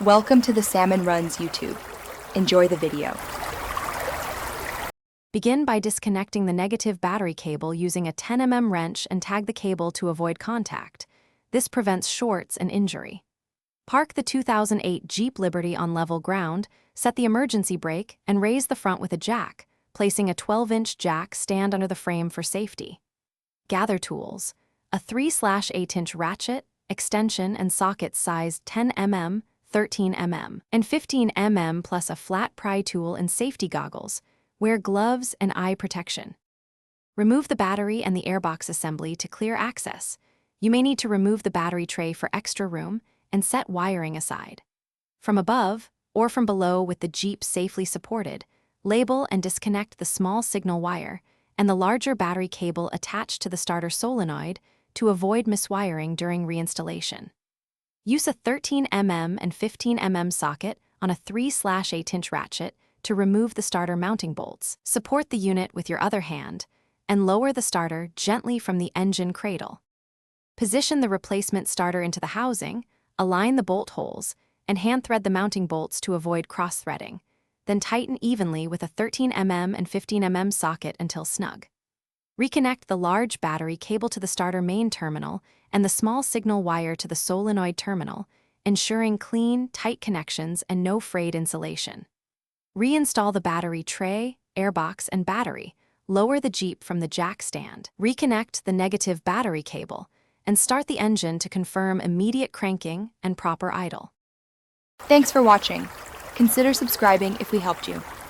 Welcome to the Salmon Runs YouTube. Enjoy the video. Begin by disconnecting the negative battery cable using a 10 mm wrench and tag the cable to avoid contact. This prevents shorts and injury. Park the 2008 Jeep Liberty on level ground, set the emergency brake, and raise the front with a jack, placing a 12-inch jack stand under the frame for safety. Gather tools: a 3/8-inch ratchet, extension and socket sized 10 mm, 13 mm, and 15 mm, plus a flat pry tool and safety goggles. Wear gloves and eye protection. Remove the battery and the airbox assembly to clear access. You may need to remove the battery tray for extra room and set wiring aside. From above, or from below with the Jeep safely supported, label and disconnect the small signal wire and the larger battery cable attached to the starter solenoid to avoid miswiring during reinstallation. Use a 13 mm and 15 mm socket on a 3/8-inch ratchet to remove the starter mounting bolts. Support the unit with your other hand and lower the starter gently from the engine cradle. Position the replacement starter into the housing, align the bolt holes, and hand thread the mounting bolts to avoid cross-threading. Then tighten evenly with a 13 mm and 15 mm socket until snug. Reconnect the large battery cable to the starter main terminal and the small signal wire to the solenoid terminal, ensuring clean, tight connections and no frayed insulation. Reinstall the battery tray, airbox, and battery. Lower the Jeep from the jack stand. Reconnect the negative battery cable and start the engine to confirm immediate cranking and proper idle. Thanks for watching. Consider subscribing if we helped you.